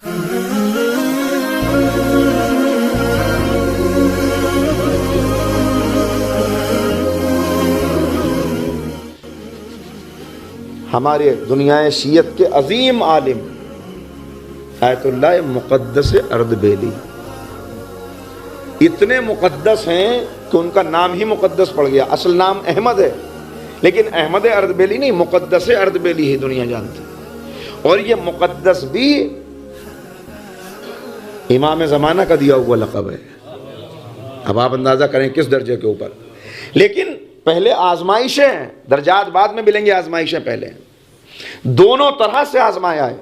ہمارے دنیائے شیعت کے عظیم عالم آیت اللہ مقدس اردبیلی اتنے مقدس ہیں کہ ان کا نام ہی مقدس پڑ گیا. اصل نام احمد ہے لیکن احمد اردبیلی نہیں، مقدس اردبیلی ہی دنیا جانتی. اور یہ مقدس بھی امام زمانہ کا دیا ہوا لقب ہے. اب آپ اندازہ کریں کس درجے کے اوپر. لیکن پہلے آزمائشیں ہیں، درجات بعد میں ملیں گے، آزمائشیں پہلے ہیں. دونوں طرح سے آزمایا ہے،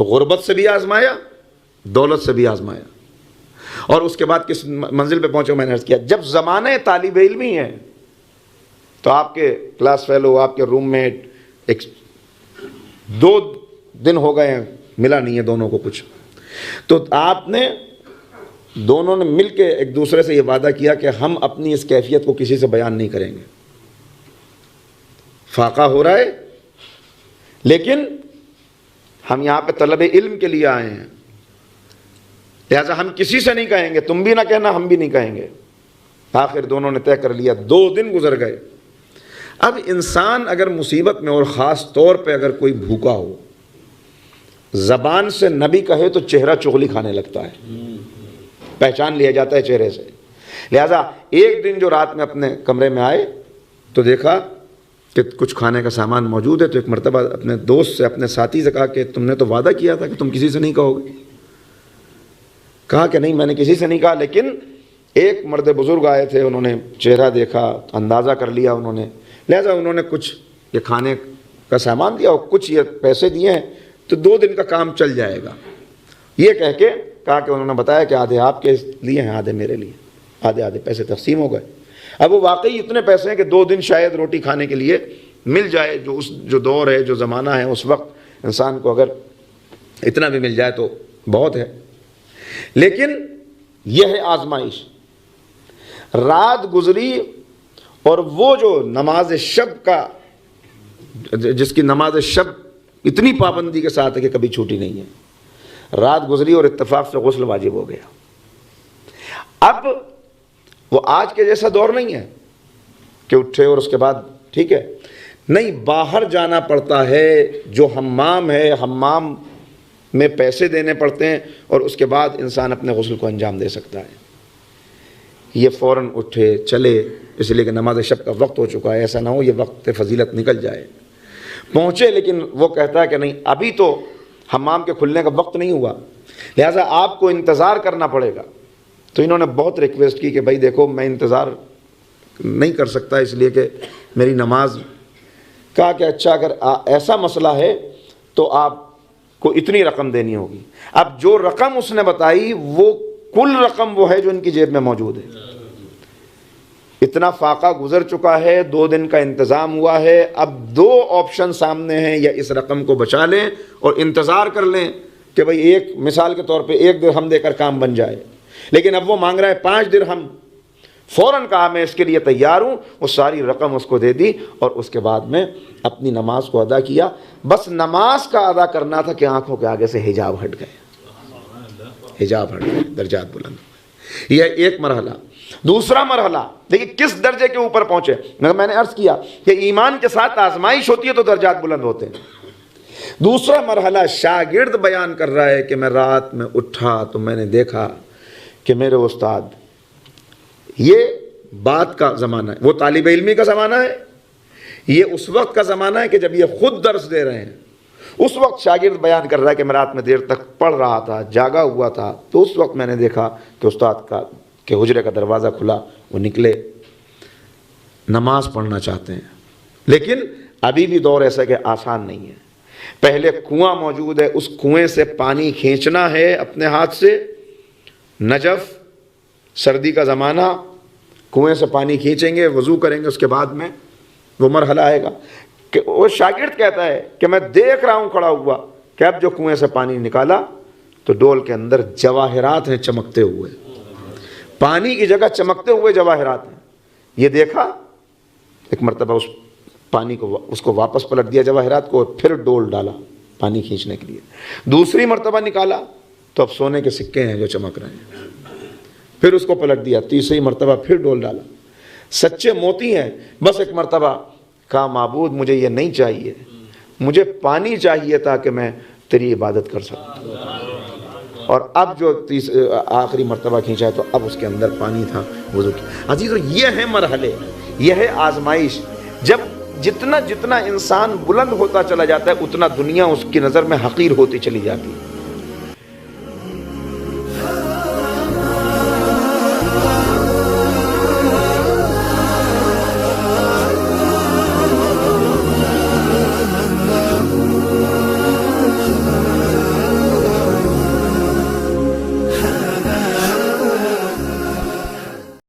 غربت سے بھی آزمایا، دولت سے بھی آزمایا. اور اس کے بعد کس منزل پہ پہنچے میں نے عرض کیا، جب زمانہ طالب علمی ہے تو آپ کے کلاس فیلو، آپ کے روم میٹ 2 دن ہو گئے ہیں ملا نہیں ہے دونوں کو کچھ، تو آپ نے دونوں نے مل کے ایک دوسرے سے یہ وعدہ کیا کہ ہم اپنی اس کیفیت کو کسی سے بیان نہیں کریں گے. فاقہ ہو رہا ہے لیکن ہم یہاں پہ طلب علم کے لیے آئے ہیں، لہذا ہم کسی سے نہیں کہیں گے، تم بھی نہ کہنا ہم بھی نہیں کہیں گے. آخر دونوں نے طے کر لیا. 2 دن گزر گئے. اب انسان اگر مصیبت میں، اور خاص طور پہ اگر کوئی بھوکا ہو، زبان سے نبی کہے تو چہرہ چغلی کھانے لگتا ہے، پہچان لیا جاتا ہے چہرے سے. لہذا ایک دن جو رات میں اپنے کمرے میں آئے تو دیکھا کہ کچھ کھانے کا سامان موجود ہے. تو ایک مرتبہ اپنے دوست سے، اپنے ساتھی سے کہا کہ تم نے تو وعدہ کیا تھا کہ تم کسی سے نہیں کہو گے. کہا کہ نہیں میں نے کسی سے نہیں کہا، لیکن ایک مرد بزرگ آئے تھے، انہوں نے چہرہ دیکھا، اندازہ کر لیا انہوں نے، لہذا انہوں نے کچھ یہ کھانے کا سامان دیا اور کچھ یہ پیسے دیے ہیں، تو 2 دن کا کام چل جائے گا. یہ کہہ کے کہا کہ انہوں نے بتایا کہ آدھے آپ کے لیے ہیں، آدھے میرے لیے. آدھے پیسے تقسیم ہو گئے. اب وہ واقعی اتنے پیسے ہیں کہ 2 دن شاید روٹی کھانے کے لیے مل جائے. جو دور ہے، جو زمانہ ہے، اس وقت انسان کو اگر اتنا بھی مل جائے تو بہت ہے. لیکن یہ ہے آزمائش. رات گزری اور وہ جو نماز شب کا، جس کی نماز شب اتنی پابندی کے ساتھ ہے کہ کبھی چھوٹی نہیں ہے، رات گزری اور اتفاق سے غسل واجب ہو گیا. اب وہ آج کے جیسا دور نہیں ہے کہ اٹھے اور اس کے بعد ٹھیک ہے، نہیں، باہر جانا پڑتا ہے. جو حمام ہے، حمام میں پیسے دینے پڑتے ہیں اور اس کے بعد انسان اپنے غسل کو انجام دے سکتا ہے. یہ فوراً اٹھے چلے، اس لیے کہ نماز شب کا وقت ہو چکا ہے، ایسا نہ ہو یہ وقت فضیلت نکل جائے. پہنچے لیکن وہ کہتا ہے کہ نہیں، ابھی تو حمام کے کھلنے کا وقت نہیں ہوا، لہٰذا آپ کو انتظار کرنا پڑے گا. تو انہوں نے بہت ریکویسٹ کی کہ بھائی دیکھو میں انتظار نہیں کر سکتا اس لیے کہ میری نماز. کہا کہ اچھا اگر ایسا مسئلہ ہے تو آپ کو اتنی رقم دینی ہوگی. اب جو رقم اس نے بتائی وہ کل رقم وہ ہے جو ان کی جیب میں موجود ہے. اتنا فاقہ گزر چکا ہے، 2 دن کا انتظام ہوا ہے. اب 2 آپشن سامنے ہیں، یا اس رقم کو بچا لیں اور انتظار کر لیں کہ بھئی ایک مثال کے طور پہ 1 درہم دے کر کام بن جائے. لیکن اب وہ مانگ رہا ہے 5 درہم. فوراً کہا میں اس کے لیے تیار ہوں. وہ ساری رقم اس کو دے دی اور اس کے بعد میں اپنی نماز کو ادا کیا. بس نماز کا ادا کرنا تھا کہ آنکھوں کے آگے سے حجاب ہٹ گئے، حجاب ہٹ گئے، درجات بلند ہوئے. یہ ایک مرحلہ. دوسرا مرحلہ دیکھیے کس درجے کے اوپر پہنچے. میں نے عرض کیا کہ ایمان کے ساتھ آزمائش ہوتی ہے تو درجات بلند ہوتے ہیں. دوسرا مرحلہ شاگرد بیان کر رہا ہے کہ میں رات میں اٹھا تو میں نے دیکھا کہ میرے استاد، یہ بات کا زمانہ ہے، وہ طالب علمی کا زمانہ ہے، یہ اس وقت کا زمانہ ہے کہ جب یہ خود درس دے رہے ہیں. اس وقت شاگرد بیان کر رہا ہے کہ میں رات میں دیر تک پڑھ رہا تھا، جاگا ہوا تھا، تو اس وقت میں نے دیکھا کہ استاد کا کہ حجرے کا دروازہ کھلا، وہ نکلے، نماز پڑھنا چاہتے ہیں. لیکن ابھی بھی دور ایسا کہ آسان نہیں ہے. پہلے کنواں موجود ہے، اس کنویں سے پانی کھینچنا ہے اپنے ہاتھ سے. نجف، سردی کا زمانہ، کنویں سے پانی کھینچیں گے، وضو کریں گے، اس کے بعد میں وہ مرحلہ آئے گا کہ وہ شاگرد کہتا ہے کہ میں دیکھ رہا ہوں کھڑا ہوا کہ اب جو کنویں سے پانی نکالا تو ڈول کے اندر جواہرات ہیں چمکتے ہوئے، پانی کی جگہ چمکتے ہوئے جواہرات ہیں. یہ دیکھا، ایک مرتبہ اس پانی کو، اس کو واپس پلٹ دیا جواہرات کو، اور پھر ڈول ڈالا پانی کھینچنے کے لیے. دوسری مرتبہ نکالا تو اب سونے کے سکے ہیں جو چمک رہے ہیں. پھر اس کو پلٹ دیا. تیسری مرتبہ پھر ڈول ڈالا. سچے موتی ہیں. بس ایک مرتبہ کہا معبود مجھے یہ نہیں چاہیے, مجھے پانی چاہیے تاکہ میں تیری عبادت کر سکوں. اور اب جو آخری مرتبہ کھینچا تو اب اس کے اندر پانی تھا وضو کی. عزیزو یہ ہیں مرحلے, یہ ہے آزمائش. جب جتنا انسان بلند ہوتا چلا جاتا ہے اتنا دنیا اس کی نظر میں حقیر ہوتی چلی جاتی ہے.